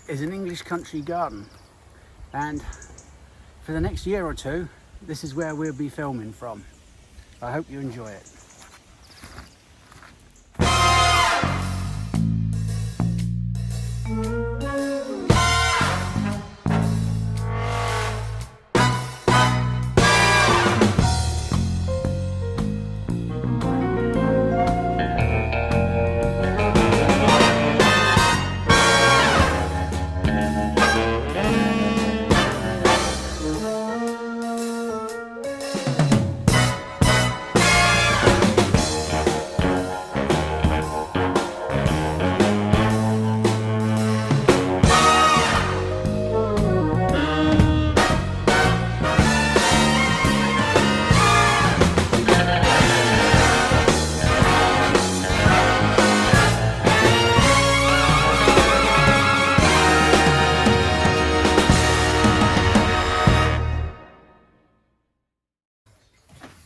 is an English country garden, and for the next year or two this is where we'll be filming from. I hope you enjoy it.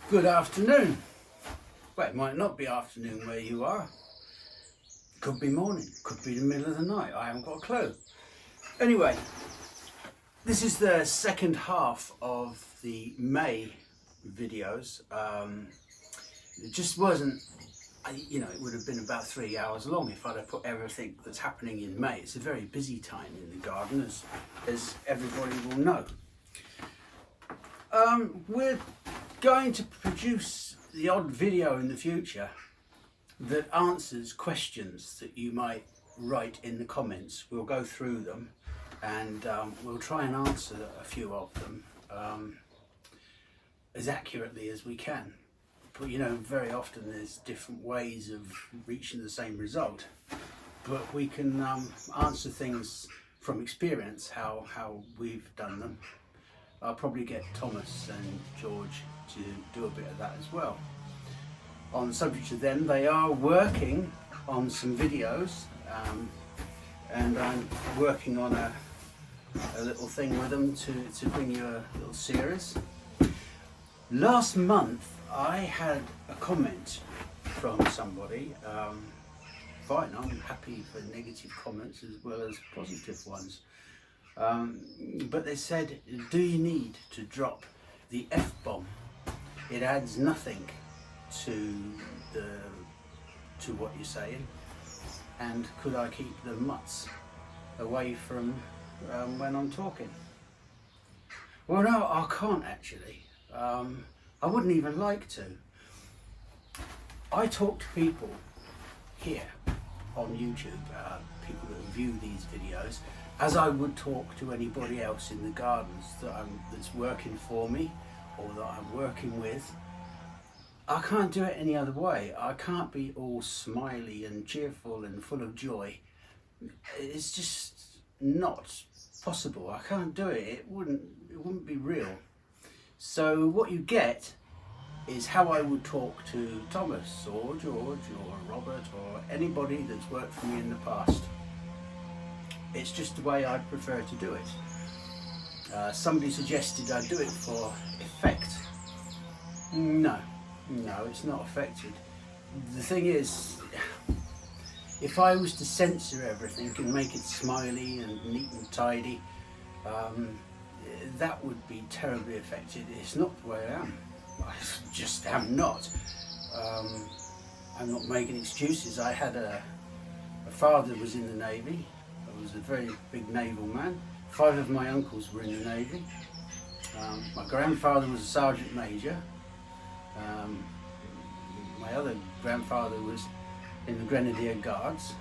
Good afternoon. Well, it might not be afternoon where you are. Could be morning, could be the middle of the night. I haven't got a clue. Anyway, this is the second half of the May videos. It just wasn't, it would have been about 3 hours long if I'd have put everything that's happening in May. It's a very busy time in the garden, as everybody will know. We're going to produce the odd video in the future that answers questions that you might write in the comments. We'll go through them and we'll try and answer a few of them as accurately as we can. But very often there's different ways of reaching the same result. But we can answer things from experience, how we've done them. I'll probably get Thomas and George to do a bit of that as well. On the subject of them, they are working on some videos, and I'm working on a little thing with them to bring you a little series. Last month I had a comment from somebody. Fine, I'm happy for negative comments as well as positive ones. But they said, do you need to drop the F-bomb? It adds nothing to what you're saying, and could I keep the mutts away from when I'm talking? Well, no, I can't actually. I wouldn't even like to. I talk to people here on YouTube, people that view these videos, as I would talk to anybody else in the gardens that's working for me or that I'm working with. I can't do it any other way. I can't be all smiley and cheerful and full of joy. It's just not possible. I can't do it. It wouldn't be real. So what you get is how I would talk to Thomas or George or Robert or anybody that's worked for me in the past. It's just the way I prefer to do it. Somebody suggested I do it for effect. No, it's not affected. The thing is, if I was to censor everything and make it smiley and neat and tidy, that would be terribly affected. It's not the way I am. I just am not. I'm not making excuses. I had a father that was in the Navy. I was a very big naval man. 5 of my uncles were in the Navy. My grandfather was a sergeant major. My other grandfather was in the Grenadier Guards.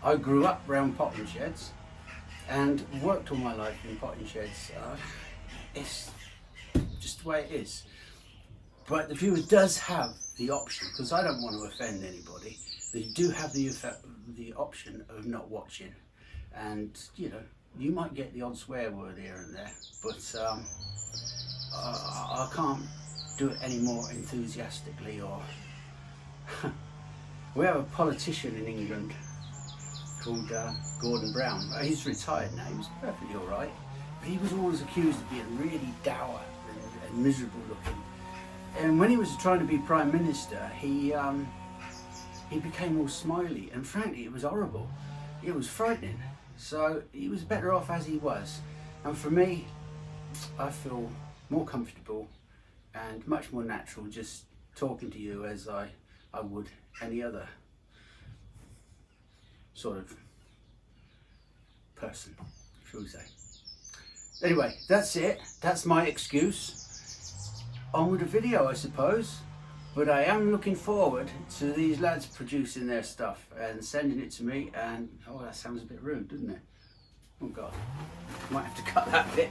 I grew up around potting sheds and worked all my life in potting sheds. It's just the way it is. But the viewer does have the option, because I don't want to offend anybody, they do have the option of not watching. And you might get the odd swear word here and there, but I can't do it any more enthusiastically. Or we have a politician in England called Gordon Brown. He's retired now. He was perfectly all right, but he was always accused of being really dour and miserable looking. And when he was trying to be Prime Minister, he became all smiley, and frankly it was horrible. It was frightening. So he was better off as he was. And for me, I feel more comfortable and much more natural just talking to you as I would any other sort of person, shall we say. Anyway, that's it. That's my excuse. On with the video, I suppose. But I am looking forward to these lads producing their stuff and sending it to me. And oh, that sounds a bit rude, doesn't it? Oh God, might have to cut that bit.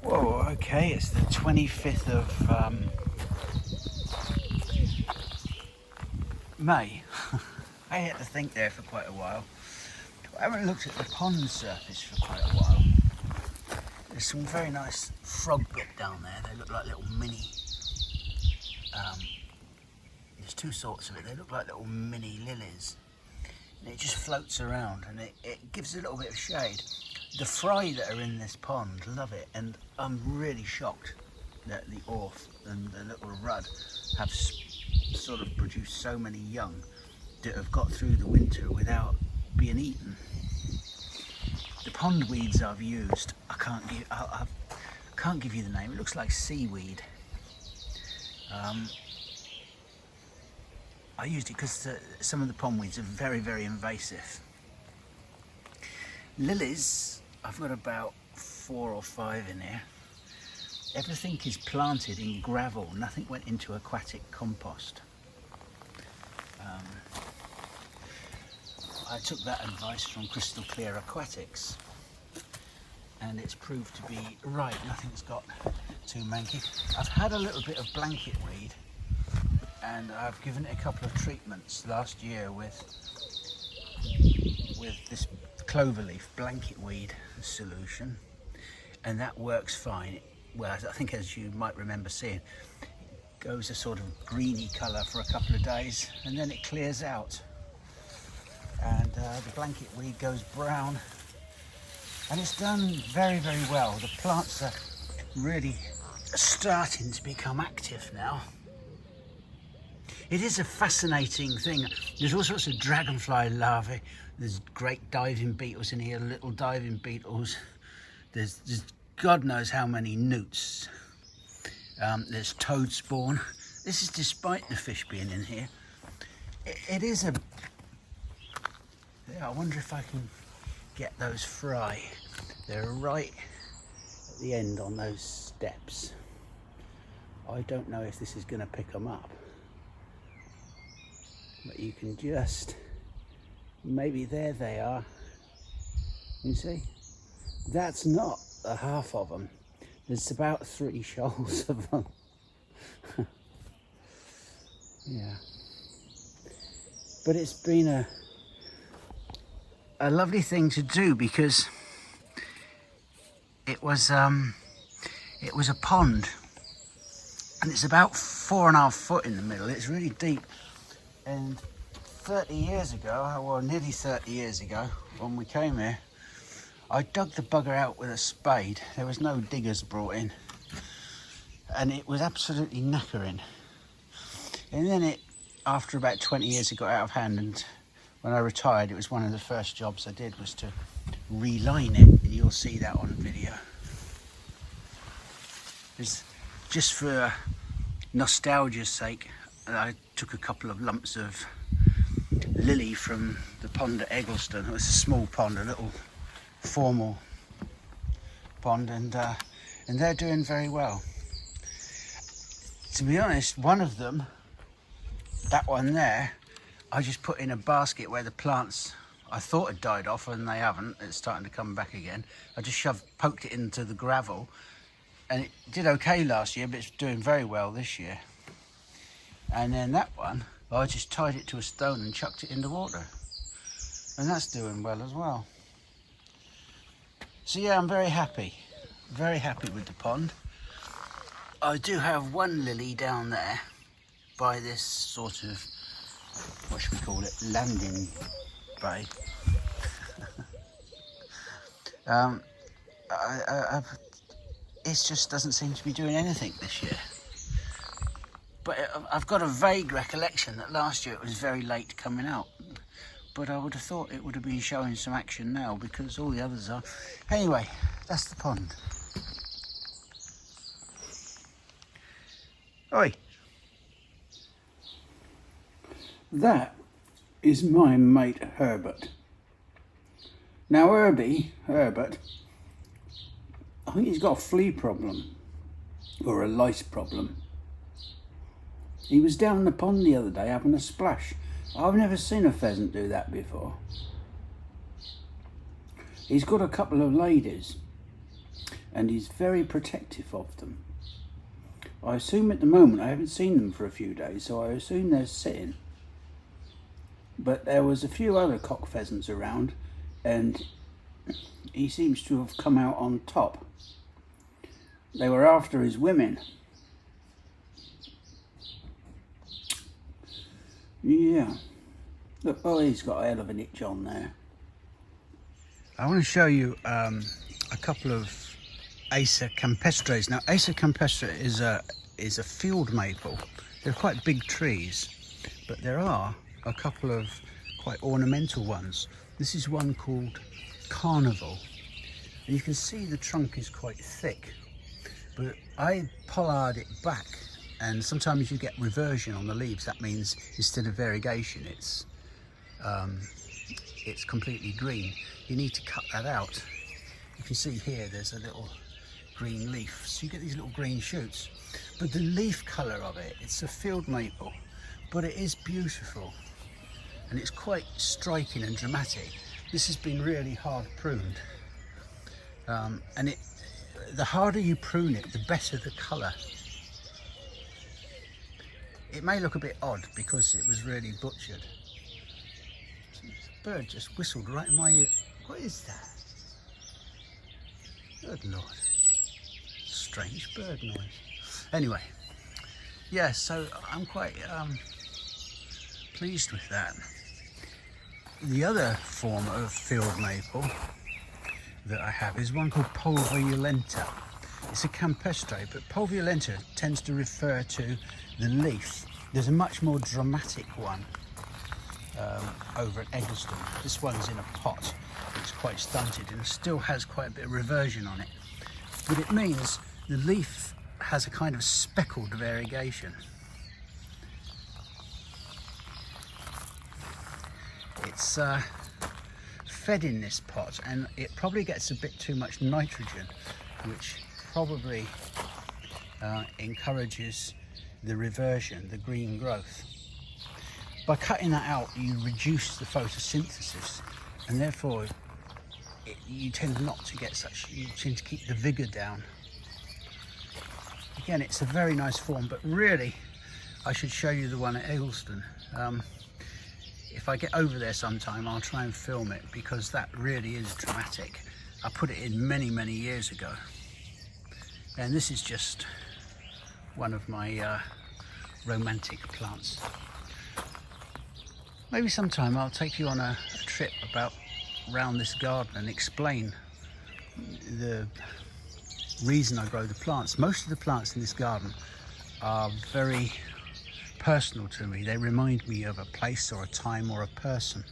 Whoa, okay, it's the 25th of May. I had to think there for quite a while. I haven't looked at the pond surface for quite a while. There's some very nice frog bit down there. They look like little mini, there's two sorts of it. They look like little mini lilies. And it just floats around and it gives a little bit of shade. The fry that are in this pond love it, and I'm really shocked that the orth and the little rudd have sort of produced so many young that have got through the winter without being eaten. The pond weeds I've used, I can't give you the name. It looks like seaweed. I used it because some of the pond weeds are very, very invasive. Lilies, I've got about 4 or 5 in here. Everything is planted in gravel. Nothing went into aquatic compost. I took that advice from Crystal Clear Aquatics, and it's proved to be right. Nothing's got too manky. I've had a little bit of blanket weed, and I've given it a couple of treatments last year with this cloverleaf blanket weed solution, and that works fine. Well, I think, as you might remember seeing, it goes a sort of greeny colour for a couple of days, and then it clears out, and the blanket weed goes brown, and it's done very, very well. The plants are really starting to become active now. It is a fascinating thing. There's all sorts of dragonfly larvae. There's great diving beetles in here, little diving beetles. There's God knows how many newts. There's toad spawn. This is despite the fish being in here. It is a... Yeah, I wonder if I can get those fry. They're right at the end on those steps. I don't know if this is going to pick them up. But you can just... Maybe there they are. You see? That's not a half of them. There's about 3 shoals of them. Yeah. But it's been a lovely thing to do, because it was a pond, and it's about 4.5 foot in the middle. It's really deep, and 30 years ago, well, nearly 30 years ago, when we came here, I dug the bugger out with a spade. There was no diggers brought in, and it was absolutely knackering. And then after about 20 years, it got out of hand, and when I retired, it was one of the first jobs I did was to reline it, and you'll see that on video. Just for nostalgia's sake, I took a couple of lumps of lily from the pond at Eggleston. It was a small pond, a little formal pond, and they're doing very well. To be honest, one of them, that one there, I just put in a basket where the plants I thought had died off, and they haven't. It's starting to come back again. I just poked it into the gravel, and it did okay last year, but it's doing very well this year. And then that one, I just tied it to a stone and chucked it in the water, and that's doing well as well. So yeah, I'm very happy with the pond. I do have one lily down there by this sort of, what should we call it, landing bay. It just doesn't seem to be doing anything this year. But I've got a vague recollection that last year it was very late coming out. but I would have thought it would have been showing some action now because all the others are. Anyway, that's the pond. Oi! That is my mate Herbert. Now Herbert, I think he's got a flea problem or a lice problem. He was down in the pond the other day having a splash. I've never seen a pheasant do that before. He's got a couple of ladies and he's very protective of them. I assume at the moment, I haven't seen them for a few days, so I assume they're sitting. But there was a few other cock pheasants around and he seems to have come out on top. They were after his women. Yeah. Look, oh, he's got a hell of an itch on there. I want to show you a couple of Acer campestres. Now, Acer campestre is a field maple. They're quite big trees, but there are a couple of quite ornamental ones. This is one called Carnival. And you can see the trunk is quite thick, but I pollard it back, and sometimes you get reversion on the leaves. That means instead of variegation, it's completely green. You need to cut that out. You can see here there's a little green leaf, so you get these little green shoots. But the leaf colour of it, it's a field maple, but it is beautiful and it's quite striking and dramatic. This has been really hard pruned, and the harder you prune it, the better the colour. It may look a bit odd because it was really butchered. A bird just whistled right in my ear. What is that? Good Lord. Strange bird noise. Anyway, yeah, so I'm quite pleased with that. The other form of field maple that I have is one called pulverulenta. It's a campestre, but pulverulenta tends to refer to the leaf. There's a much more dramatic one over at Eggleston. This one's in a pot. It's quite stunted and still has quite a bit of reversion on it. But it means the leaf has a kind of speckled variegation. It's fed in this pot and it probably gets a bit too much nitrogen, which probably encourages the reversion, the green growth. By cutting that out, you reduce the photosynthesis, and therefore you tend not to get such, you tend to keep the vigour down. Again, it's a very nice form, but really I should show you the one at Eggleston. If I get over there sometime, I'll try and film it because that really is dramatic. I put it in many, many years ago. And this is just one of my romantic plants. Maybe sometime I'll take you on a trip around this garden and explain the reason I grow the plants. Most of the plants in this garden are very personal to me. They remind me of a place or a time or a person.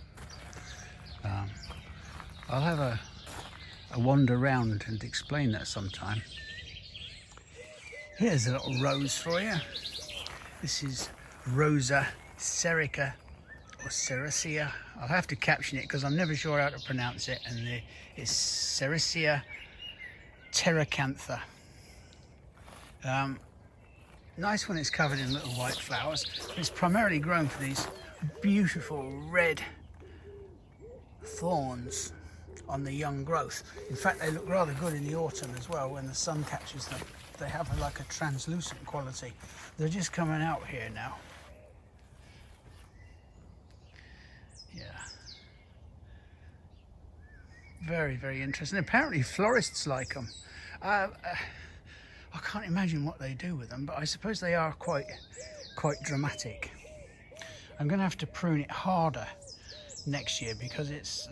I'll have a wander around and explain that sometime. Here's a little rose for you. This is Rosa Serica or Sericea. I'll have to caption it because I'm never sure how to pronounce it, and it's Sericea terracantha. Nice when it's covered in little white flowers. It's primarily grown for these beautiful red thorns on the young growth. In fact, they look rather good in the autumn as well when the sun catches them. They have like a translucent quality. They're just coming out here now. Yeah. Very, very interesting. Apparently florists like them. I can't imagine what they do with them, but I suppose they are quite dramatic. I'm going to have to prune it harder next year because it's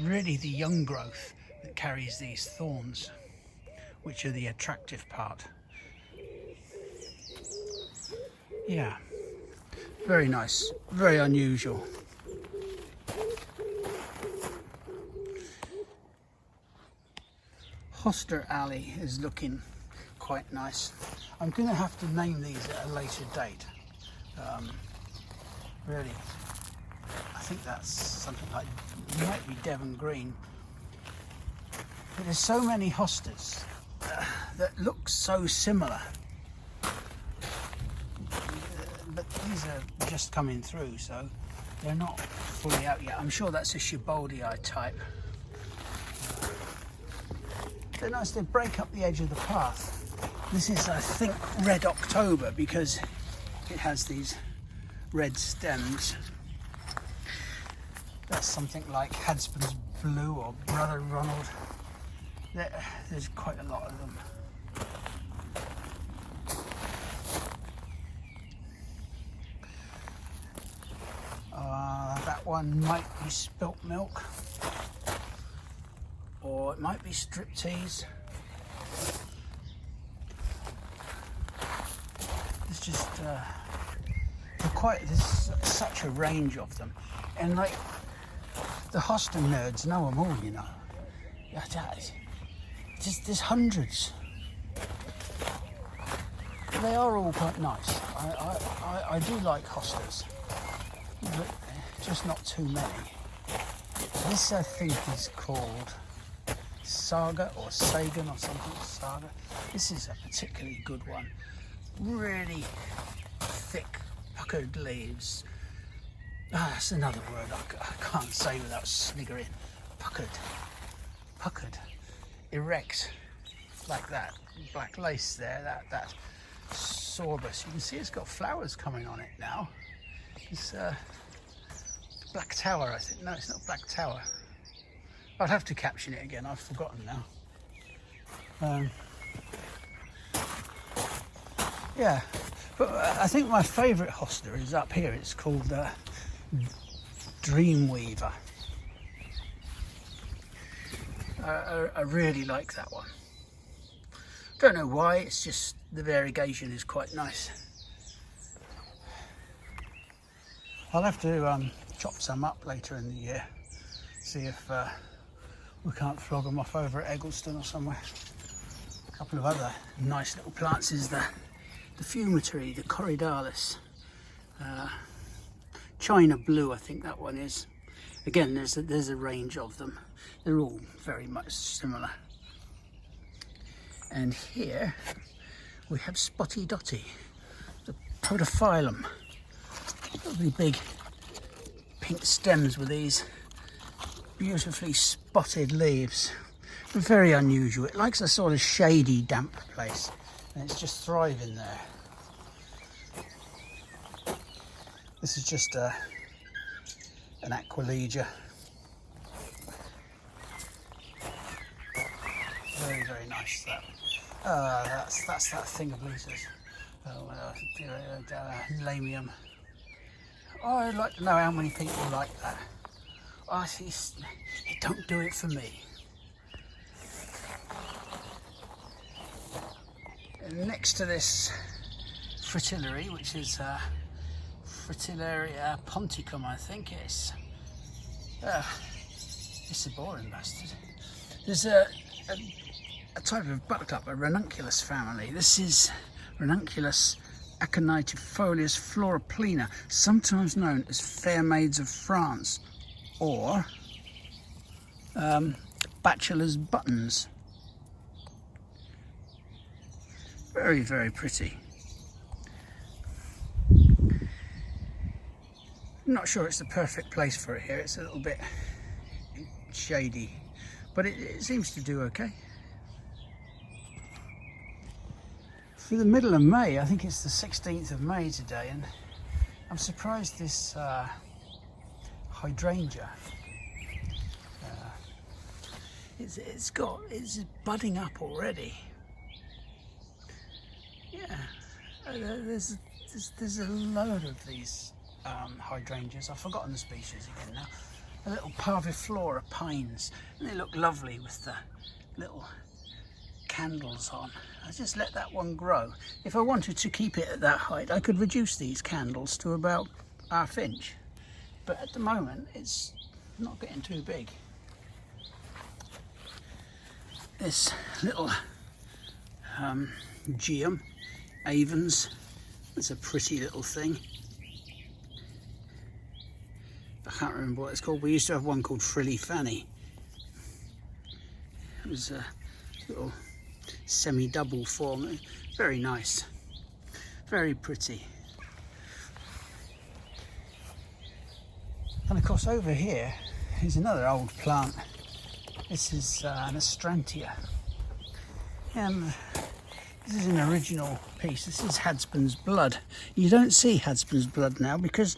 really the young growth that carries these thorns, which are the attractive part. Yeah, very nice, very unusual. Hoster Alley is looking quite nice. I'm going to have to name these at a later date. Really, I think that's something like, it might be Devon Green. But there's so many hostas that look so similar. But these are just coming through, so they're not fully out yet. I'm sure that's a Shiboldii type. They're nice, they break up the edge of the path. This is, I think, Red October because it has these red stems. That's something like Hadspen's Blue or Brother Ronald. There's quite a lot of them. That one might be Spilt Milk, or it might be Striptease. It's just there's such a range of them, and like the hosta nerds know them all, you know. There's hundreds. They are all quite nice. I do like hostas, but just not too many. This I think is called Saga or Sagan or something. Saga. This is a particularly good one. Really thick, puckered leaves. That's another word I can't say without sniggering. Puckered, erect, like that. Black lace there. That sorbus. You can see it's got flowers coming on it now. It's Black Tower, I think. No, it's not Black Tower. I'd have to caption it again. I've forgotten now. Yeah, but I think my favourite hosta is up here. It's called Dreamweaver. I really like that one. Don't know why, it's just the variegation is quite nice. I'll have to chop some up later in the year, see if we can't flog them off over at Eggleston or somewhere. A couple of other nice little plants is the fumitory, the Corydalus, China Blue, I think that one is. Again, there's a range of them. They're all very much similar. And here we have Spotty Dotty, the Podophyllum. Lovely big pink stems with these beautifully spotted leaves. Very unusual. It likes a sort of shady, damp place, and it's just thriving there. This is just an Aquilegia. Very, very nice. That's that thing of Lisa's. Lamium. Oh, I'd like to know how many people like that. Oh, it don't do it for me. And next to this fritillary, which is Fritillaria ponticum, I think it's a boring bastard. There's a type of buttercup, a ranunculus family. This is Ranunculus aconitifolius floriplena, sometimes known as fair maids of France, or bachelor's buttons. Very, very pretty. I'm not sure it's the perfect place for it here. It's a little bit shady, but it seems to do okay. For the middle of May, I think it's the 16th of May today, and I'm surprised this hydrangea, it's budding up already. Yeah, there's a load of these hydrangeas. I've forgotten the species again now. The little parviflora pines, and they look lovely with the little candles on. I just let that one grow. If I wanted to keep it at that height, I could reduce these candles to about 1/2 inch, but at the moment it's not getting too big. this little geum, avens. It's a pretty little thing. I can't remember what it's called. We used to have one called Frilly Fanny. It was a little semi-double form. Very nice, very pretty. And of course over here is another old plant. This is an astrantia, and this is an original piece. This is Hadspen's blood. You don't see Hadspen's blood now because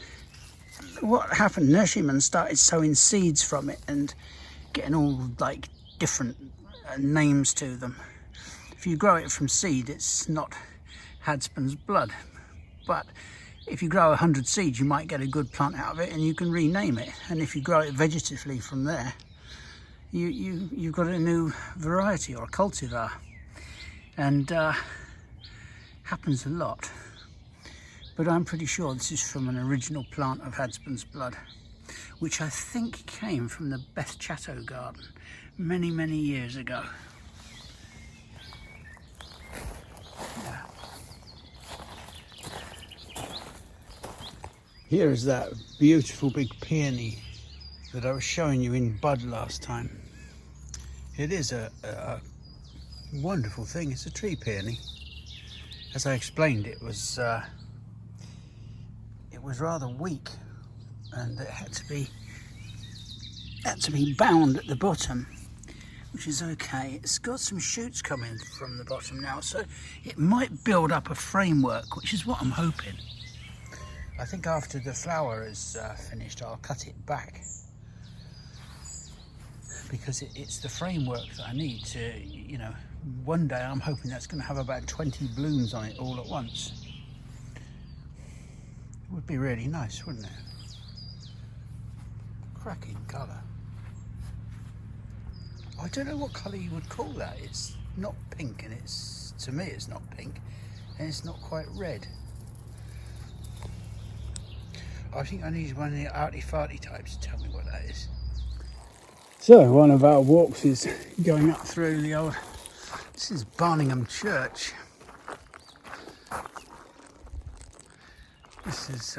what happened, nurserymen started sowing seeds from it and getting all like different names to them. If you grow it from seed, it's not Hadspen's blood, but if you grow 100 seeds, you might get a good plant out of it, and you can rename it. And if you grow it vegetatively from there, you've got a new variety or a cultivar. And happens a lot. But I'm pretty sure this is from an original plant of Hadspen's blood, which I think came from the Beth Chatto garden many, many years ago. Yeah. Here is that beautiful big peony that I was showing you in bud last time. It is a wonderful thing. It's a tree peony. As I explained, it was rather weak, and it had to be bound at the bottom, which is okay. It's got some shoots coming from the bottom now, so it might build up a framework, which is what I'm hoping. I think after the flower is finished, I'll cut it back, because it's the framework that I need to, you know, one day I'm hoping that's going to have about 20 blooms on it all at once. It would be really nice, wouldn't it? Cracking colour. I don't know what colour you would call that. It's not pink, and it's, to me it's not pink, and it's not quite red. I think I need one of the arty-farty types to tell me what that is. So one of our walks is going up through the old, this is Barningham Church. This is,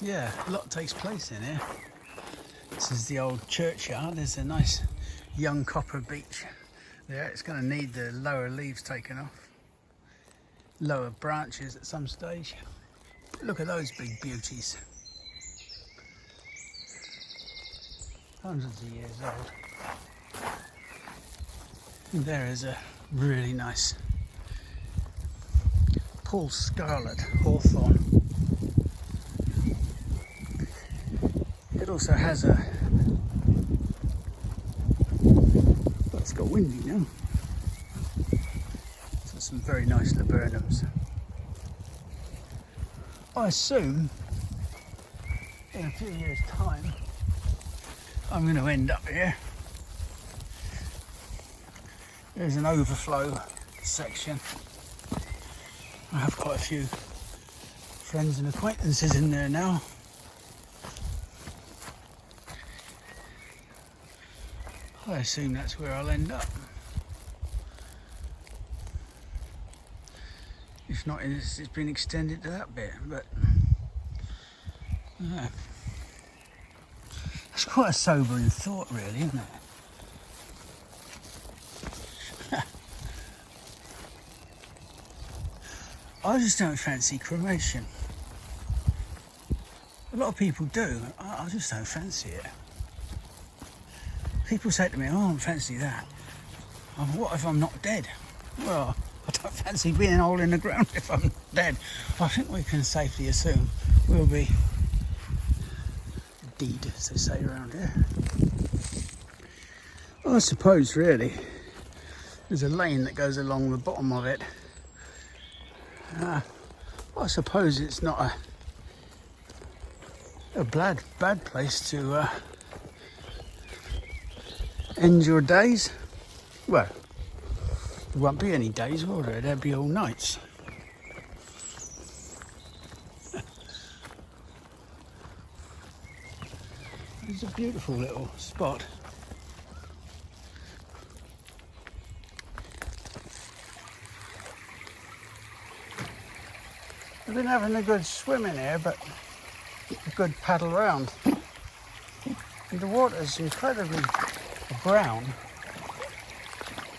yeah, a lot takes place in here. This is the old churchyard. There's a nice young copper beech there. It's going to need the lower leaves taken off. Lower branches at some stage. Look at those big beauties. Hundreds of years old. And there is a really nice Paul Scarlet hawthorn. It also has a, well, it's got windy now. So some very nice laburnums. I assume in a few years' time I'm going to end up here. There's an overflow section. I have quite a few friends and acquaintances in there now. I assume that's where I'll end up. If not, it's been extended to that bit, but yeah. It's quite a sobering thought, really, isn't it? I just don't fancy cremation. A lot of people do. I just don't fancy it. People say to me, oh, I don't fancy that. What if I'm not dead? Well, I don't fancy being all in the ground if I'm dead. I think we can safely assume we'll be dead, as they say around here. Well, I suppose, really, there's a lane that goes along the bottom of it. I suppose it's not a bad place to end your days. Well, there won't be any days, will there? There'll be all nights. It's a beautiful little spot. I've been having a good swim in here, but a good paddle around. And the water's incredibly brown.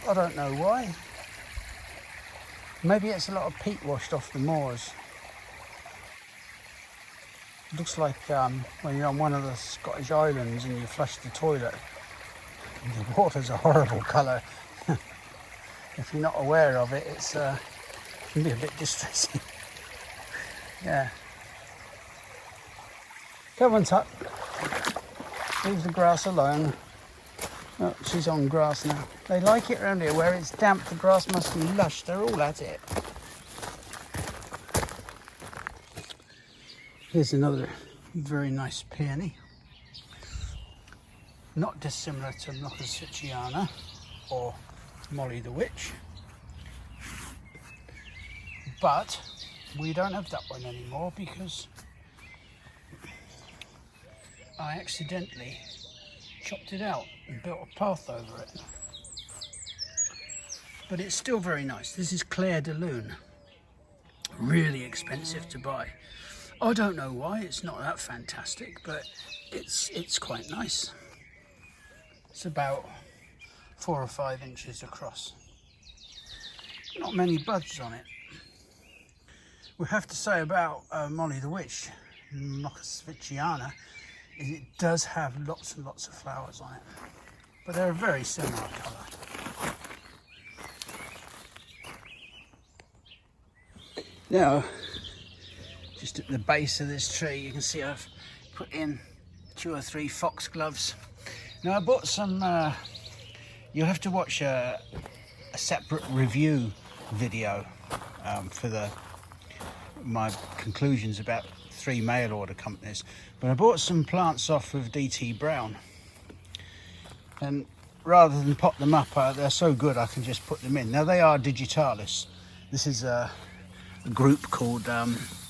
I don't know why. Maybe it's a lot of peat washed off the moors. It looks like when you're on one of the Scottish islands and you flush the toilet, the water's a horrible colour. If you're not aware of it, it can be a bit distressing. Yeah. Come on, Tut. Leave the grass alone. Oh, she's on grass now. They like it around here where it's damp, the grass must be lush. They're all at it. Here's another very nice peony. Not dissimilar to Churchyard or Molly the Witch. But we don't have that one anymore because I accidentally chopped it out and built a path over it. But it's still very nice. This is Claire de Lune. Really expensive to buy. I don't know why, it's not that fantastic, but it's quite nice. It's about 4 or 5 inches across. Not many buds on it. We have to say about Molly the Witch, Churchyard, is it does have lots and lots of flowers on it, but they're a very similar colour. Now, just at the base of this tree, you can see I've put in 2 or 3 foxgloves. Now I bought some, you'll have to watch a separate review video for my conclusions about 3 mail order companies, but I bought some plants off of DT Brown, and rather than pot them up, they're so good I can just put them in. Now they are digitalis. This is a group called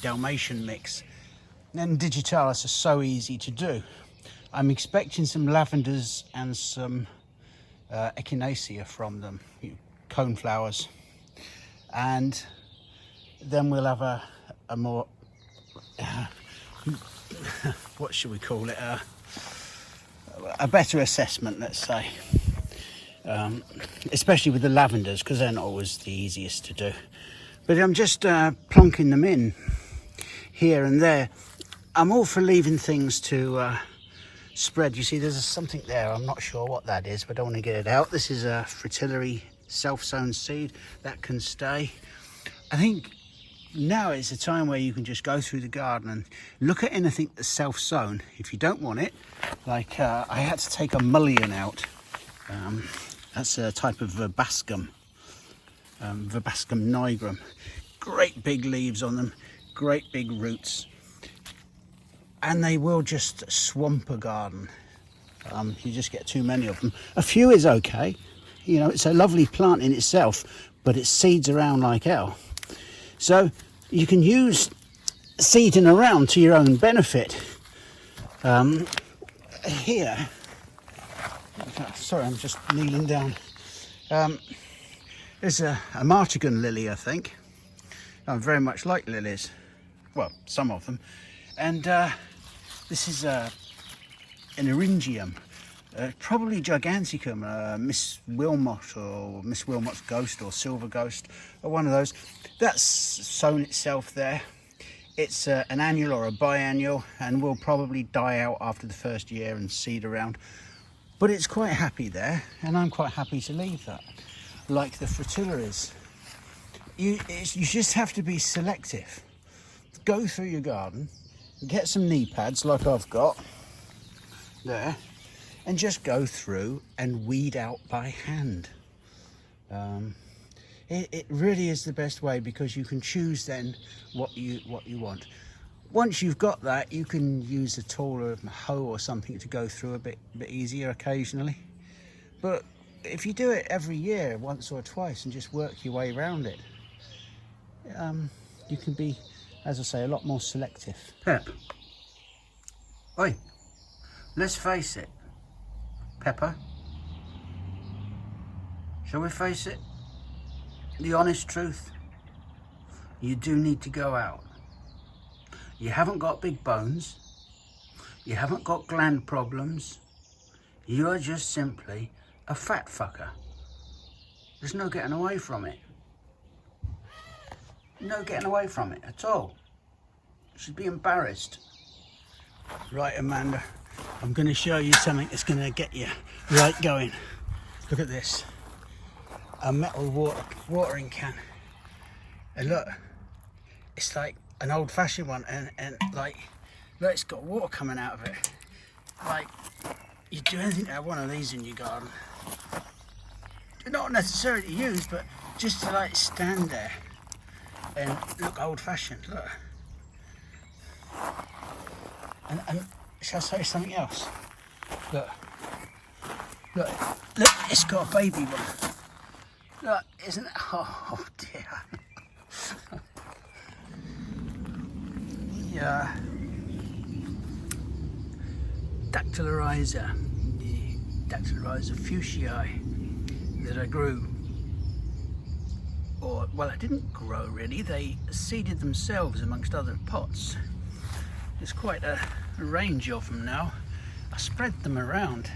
Dalmatian Mix, and digitalis are so easy to do. I'm expecting some lavenders and some echinacea from them, coneflowers, and then we'll have a more what should we call it, a better assessment, let's say, especially with the lavenders, because they're not always the easiest to do. But I'm just plonking them in here and there. I'm all for leaving things to spread. You see there's something there, I'm not sure what that is, but I don't want to get it out. This is a fritillary self-sown seed that can stay. I think now is the time where you can just go through the garden and look at anything that's self-sown. If you don't want it, like I had to take a mullein out. That's a type of verbascum, Verbascum nigrum. Great big leaves on them, great big roots, and they will just swamp a garden. You just get too many of them. A few is okay, you know, it's a lovely plant in itself, but it seeds around like hell. So you can use seeding around to your own benefit. Here, sorry, I'm just kneeling down. There's a martagon lily, I think. I very much like lilies. Well, some of them. And this is an eryngium, probably giganticum, Miss Wilmot or Miss Wilmot's ghost or silver ghost, or one of those. That's sown itself there. It's an annual or a biannual, and will probably die out after the first year and seed around. But it's quite happy there, and I'm quite happy to leave that. Like the fritillaries, you just have to be selective. Go through your garden, get some knee pads like I've got there, and just go through and weed out by hand. It really is the best way, because you can choose then what you want. Once you've got that, you can use a tool or a hoe or something to go through a bit easier occasionally. But if you do it every year, once or twice, and just work your way around it, you can be, as I say, a lot more selective. Pep. Oi. Let's face it, Pepper. Shall we face it? The honest truth. You do need to go out. You haven't got big bones. You haven't got gland problems. You are just simply a fat fucker. There's no getting away from it. No getting away from it at all. You should be embarrassed. Right, Amanda, I'm going to show you something that's going to get you right going. Look at this. A metal watering can. And look, it's like an old-fashioned one, and like, look, it's got water coming out of it. Like, you do anything to have one of these in your garden. Not necessarily to use, but just to like stand there and look old-fashioned. Look. And shall I say something else? Look, look, look, it's got a baby one. Look, isn't it? Oh dear. The dactyloriza fuchsii that I grew, or well, I didn't grow really, they seeded themselves amongst other pots. There's quite a range of them now. I spread them around.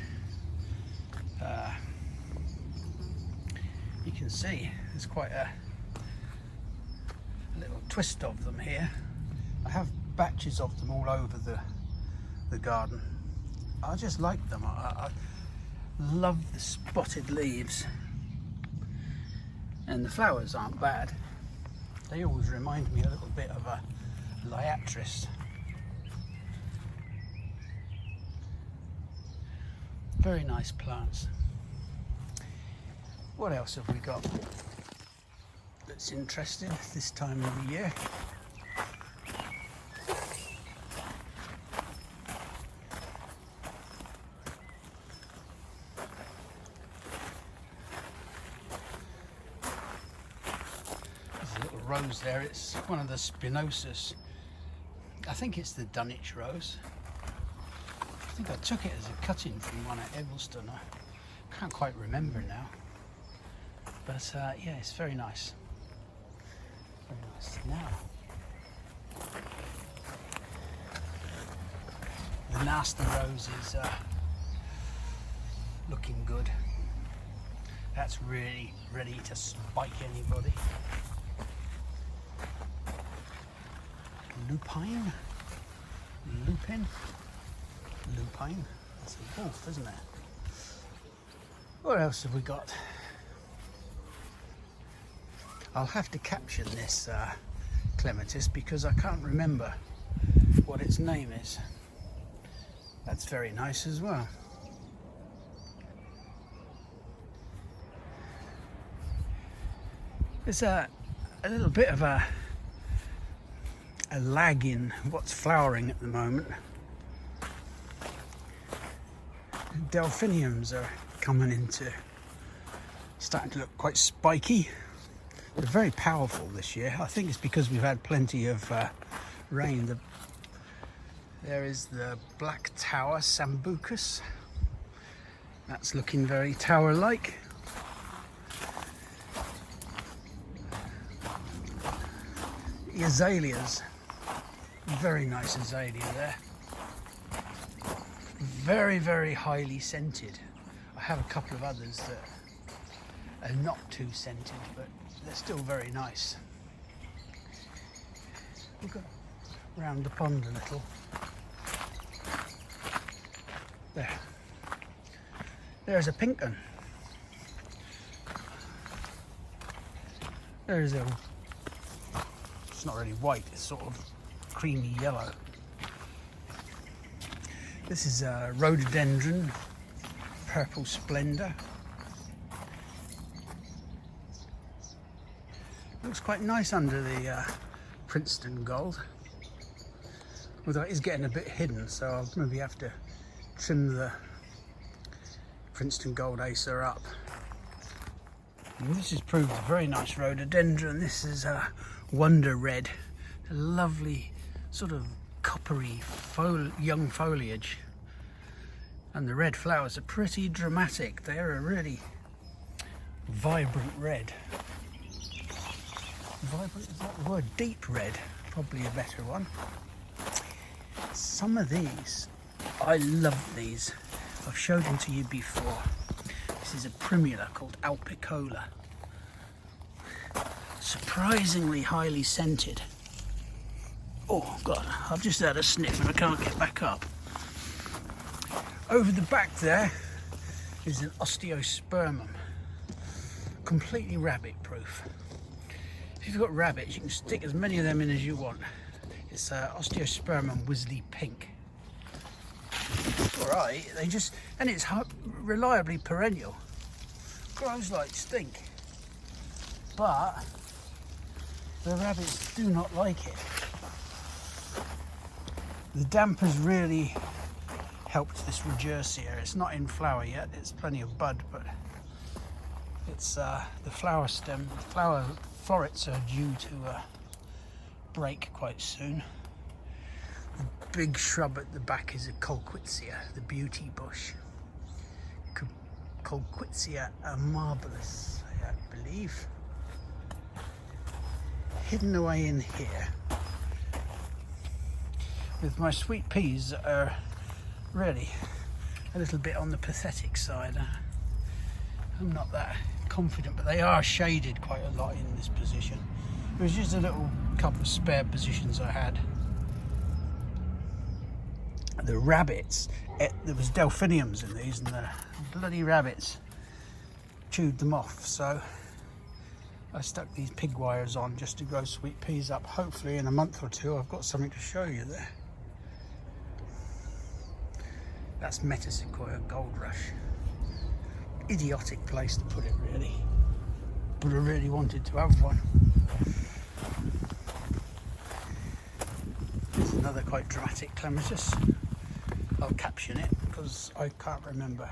You can see there's quite a little twist of them here. I have batches of them all over the garden. I just like them. I love the spotted leaves, and the flowers aren't bad. They always remind me a little bit of a liatris. Very nice plants. What else have we got that's interesting this time of the year? There's a little rose there. It's one of the spinosas. I think it's the Dunwich rose. I think I took it as a cutting from one at Eggleston. I can't quite remember now. But yeah, it's very nice. Very nice. Now, the nasty rose is looking good. That's really ready to spike anybody. Lupine? Lupin? Lupine? That's a wolf, isn't it? What else have we got? I'll have to caption this clematis because I can't remember what its name is. That's very nice as well. There's a little bit of a lag in what's flowering at the moment. Delphiniums are coming into, starting to look quite spiky. They're very powerful this year. I think it's because we've had plenty of rain. There is the black tower sambucus. That's looking very tower-like. The azaleas, very nice azalea there. Very, very highly scented. I have a couple of others that are not too scented, but they're still very nice. We'll go round the pond a little. There. There's a pink one. There's a... It's not really white, it's sort of creamy yellow. This is a rhododendron, purple splendor. Looks quite nice under the Princeton gold. Although it is getting a bit hidden, so I'll maybe have to trim the Princeton gold acer up. And this has proved a very nice rhododendron. This is a Wonder Red, a lovely sort of coppery young foliage. And the red flowers are pretty dramatic. They're a really vibrant red. Vibrant, is that the word? Deep red, probably a better one. Some of these, I love these. I've showed them to you before. This is a primula called Alpicola. Surprisingly highly scented. Oh God, I've just had a sniff and I can't get back up. Over the back there is an osteospermum, completely rabbit proof. If you've got rabbits, you can stick as many of them in as you want. It's osteospermum Wisley Pink. Alright, and it's reliably perennial. Grows like stink. But the rabbits do not like it. The damp has really helped this Regersea. It's not in flower yet, it's plenty of bud, but it's the flower stem, the flower florets are due to break quite soon. The big shrub at the back is a Colquitzia, the beauty bush. Colquitzia marvelous, I believe. Hidden away in here. With my sweet peas that are really a little bit on the pathetic side. I'm not that confident, but they are shaded quite a lot in this position. It was just a little couple of spare positions I had. The rabbits, there was delphiniums in these, and the bloody rabbits chewed them off, so I stuck these pig wires on just to grow sweet peas up. Hopefully in a month or two I've got something to show you there. That's Metasequoia Gold Rush. Idiotic place to put it really, but I really wanted to have one. There's another quite dramatic clematis. I'll caption it because I can't remember.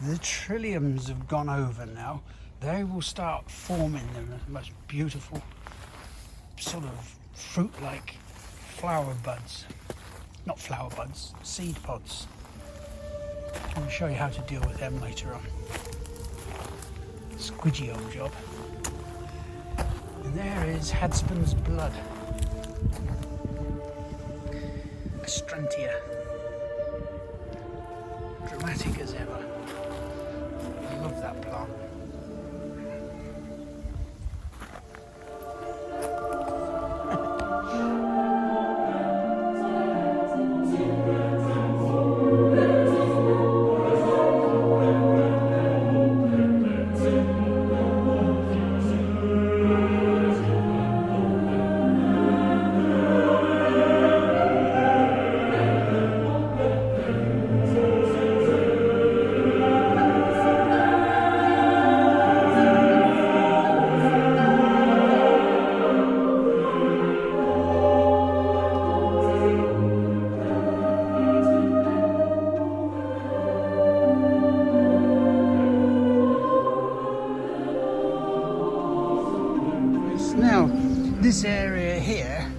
The trilliums have gone over now. They will start forming the most beautiful sort of fruit-like flower buds. Not flower buds, seed pods. I'm going to show you how to deal with them later on. Squidgy old job. And there is Hadspan's Blood. Astrantia. Dramatic as ever. I love that plant. Now, this area here,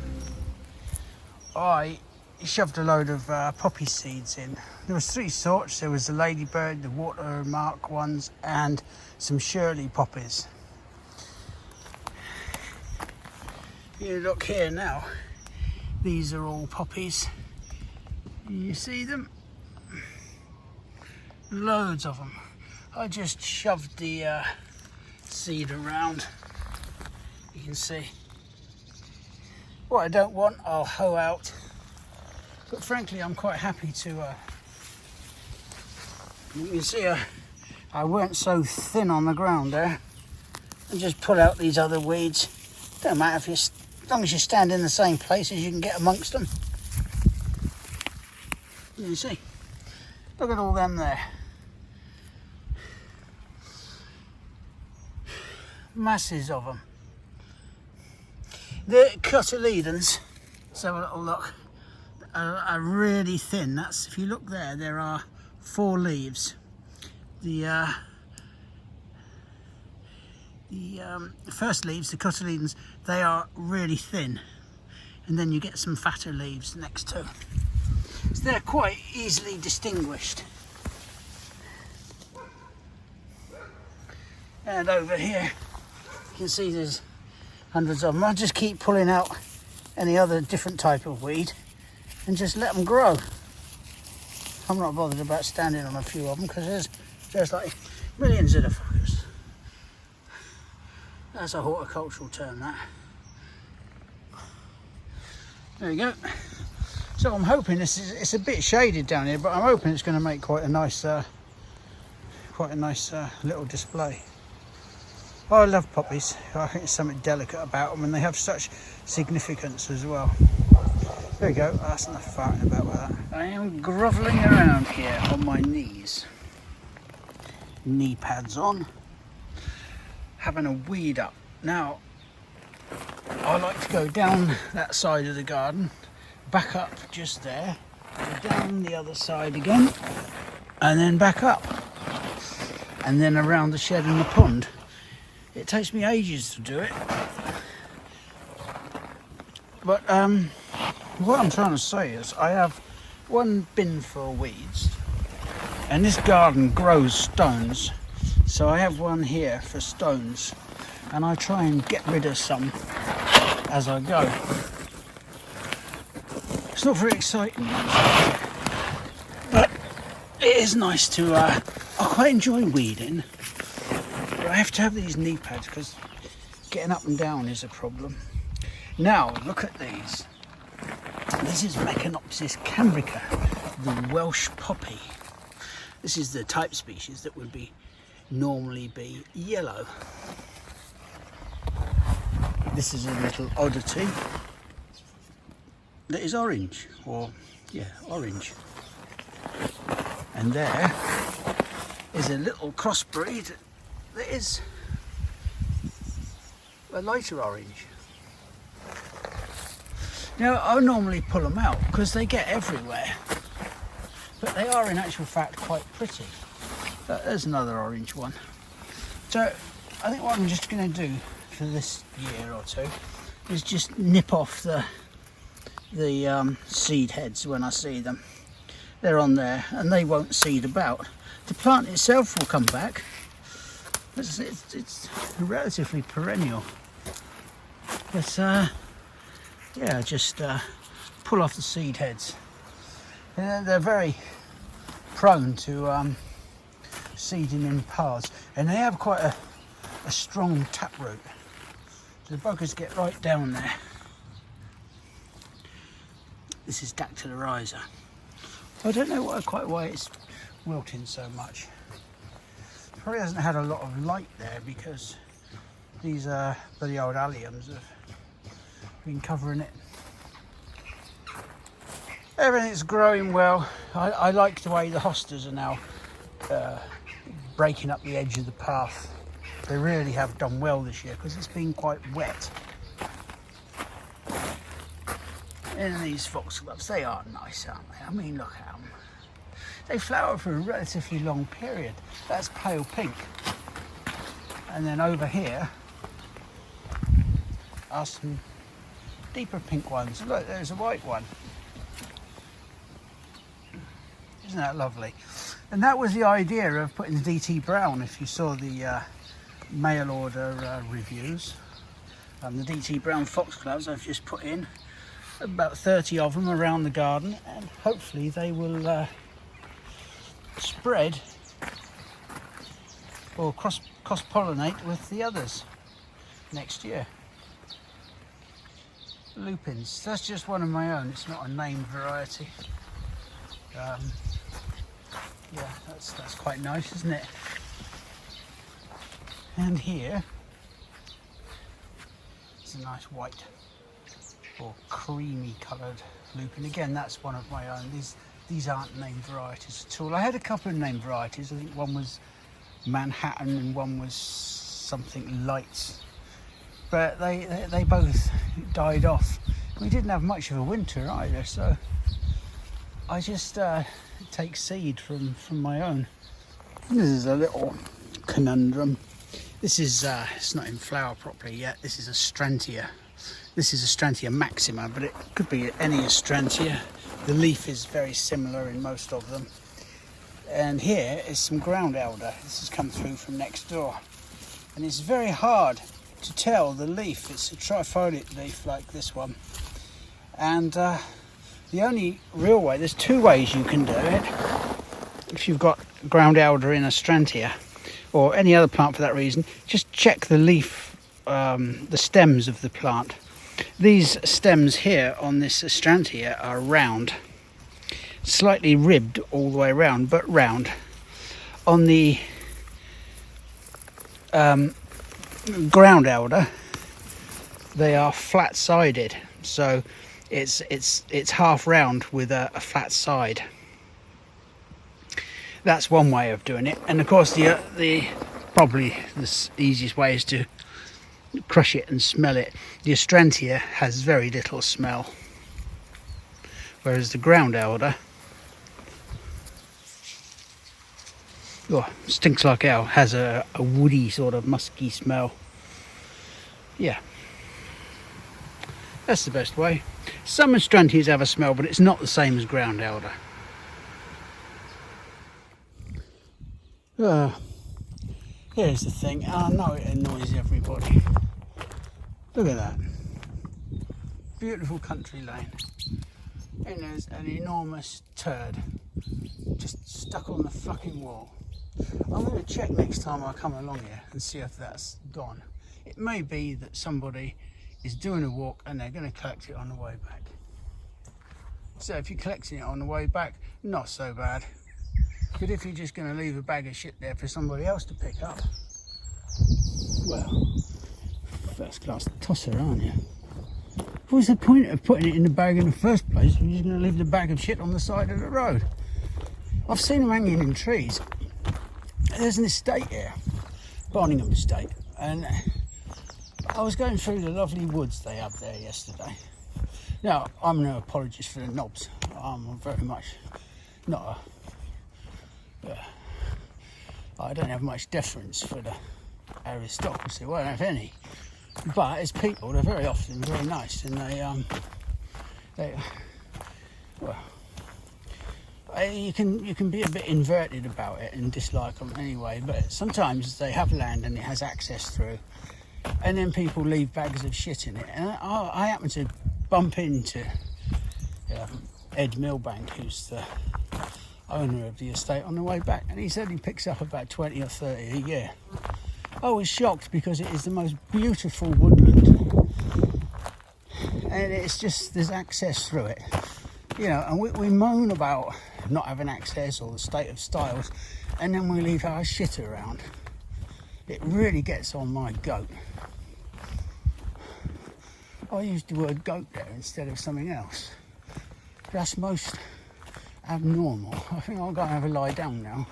I shoved a load of poppy seeds in. There was three sorts. There was the ladybird, the watermark ones, and some Shirley poppies. You look here now, these are all poppies. You see them? Loads of them. I just shoved the seed around. You can see what I don't want I'll hoe out, but frankly I'm quite happy to you can see I weren't so thin on the ground there, and just pull out these other weeds. Don't matter if you, as long as you stand in the same places, you can get amongst them. You see, look at all them there, masses of them. The cotyledons, let's have a little look, are really thin. That's, if you look there, there are 4 leaves. The first leaves, the cotyledons, they are really thin, and then you get some fatter leaves next to. So they're quite easily distinguished. And over here, you can see there's hundreds of them. I'll just keep pulling out any other different type of weed and just let them grow. I'm not bothered about standing on a few of them because there's like millions of the fuckers. That's a horticultural term, that. There we go. So I'm hoping it's a bit shaded down here, but I'm hoping it's going to make quite a nice little display. Oh, I love poppies. I think there's something delicate about them, and they have such significance as well. There we go. That's enough farting about that. I am grovelling around here on my knees, knee pads on, having a weed up. Now, I like to go down that side of the garden, back up just there, go down the other side again, and then back up, and then around the shed and the pond. It takes me ages to do it, but what I'm trying to say is I have one bin for weeds, and this garden grows stones, so I have one here for stones, and I try and get rid of some as I go. It's not very exciting, but it is nice to, I quite enjoy weeding, but I have to have these knee pads because getting up and down is a problem. Now, look at these. This is Mecanopsis cambrica, the Welsh poppy. This is the type species that would normally be yellow. This is a little oddity that is orange, or yeah, orange. And there is a little crossbreed that is a lighter orange. Now, I normally pull them out because they get everywhere, but they are in actual fact quite pretty. There's another orange one. So I think what I'm just going to do for this year or two is just nip off the seed heads when I see them. They're on there and they won't seed about. The plant itself will come back. It's relatively perennial. But yeah, just pull off the seed heads. And they're very prone to seeding in paths, and they have quite a strong taproot. So the buggers get right down there. This is Dactylorhiza. I don't know quite why it's wilting so much. Probably hasn't had a lot of light there because these bloody old alliums have been covering it. Everything's growing well. I like the way the hostas are now breaking up the edge of the path. They really have done well this year because it's been quite wet. And these foxgloves, they are nice, aren't they? I mean, look at them. They flower for a relatively long period. That's pale pink. And then over here are some deeper pink ones. Look, there's a white one. Isn't that lovely? And that was the idea of putting the DT brown. If you saw the mail order reviews, the DT brown foxgloves I've just put in, about 30 of them around the garden, and hopefully they will spread or cross-pollinate with the others next year. Lupins, that's just one of my own, it's not a named variety. Yeah, that's quite nice, isn't it? And here it's a nice white or creamy coloured lupin. Again, that's one of my own. These aren't named varieties at all. I had a couple of named varieties. I think one was Manhattan and one was something light, but they both died off. We didn't have much of a winter either, so I just take seed from my own. This is a little conundrum. This is it's not in flower properly yet. This is a Astrantia. This is Astrantia maxima, but it could be any Astrantia. The leaf is very similar in most of them. And here is some ground elder. This has come through from next door. And it's very hard to tell the leaf. It's a trifoliate leaf like this one. And the only real way, there's two ways you can do it. If you've got ground elder in a Astrantia, or any other plant for that reason, just check the leaf, the stems of the plant. These stems here on this Astrantia are round, slightly ribbed all the way around, but round. On the ground elder, they are flat-sided, so it's half round with a flat side. That's one way of doing it, and of course the probably the easiest way is to crush it and smell it. The Astrantia has very little smell, whereas the ground elder, stinks like hell, has a woody sort of musky smell. Yeah, that's the best way. Some Astrantias have a smell, but it's not the same as ground elder. Here's the thing, and I know it annoys everybody. Look at that. Beautiful country lane. And there's an enormous turd just stuck on the fucking wall. I'm going to check next time I come along here and see if that's gone. It may be that somebody is doing a walk and they're going to collect it on the way back. So if you're collecting it on the way back, not so bad. But if you're just going to leave a bag of shit there for somebody else to pick up, well, first class tosser, aren't you? What's the point of putting it in the bag in the first place if you're just going to leave the bag of shit on the side of the road? I've seen them hanging in trees. There's an estate here, Barningham Estate, and I was going through the lovely woods they have there yesterday. Now, I'm no apologist for the knobs. I'm very much not I don't have much deference for the aristocracy. Well, I don't have any. But as people, they're very often very nice, and you can be a bit inverted about it and dislike them anyway. But sometimes they have land and it has access through, and then people leave bags of shit in it. And I happen to bump into Ed Milbank, who's the owner of the estate, on the way back, and he said he picks up about 20 or 30 a year. I was shocked because it is the most beautiful woodland, and it's just, there's access through it, you know, and we moan about not having access or the state of styles, and then we leave our shit around. It really gets on my goat. I used the word goat there instead of something else. That's most abnormal. I think I'll go and have a lie down now.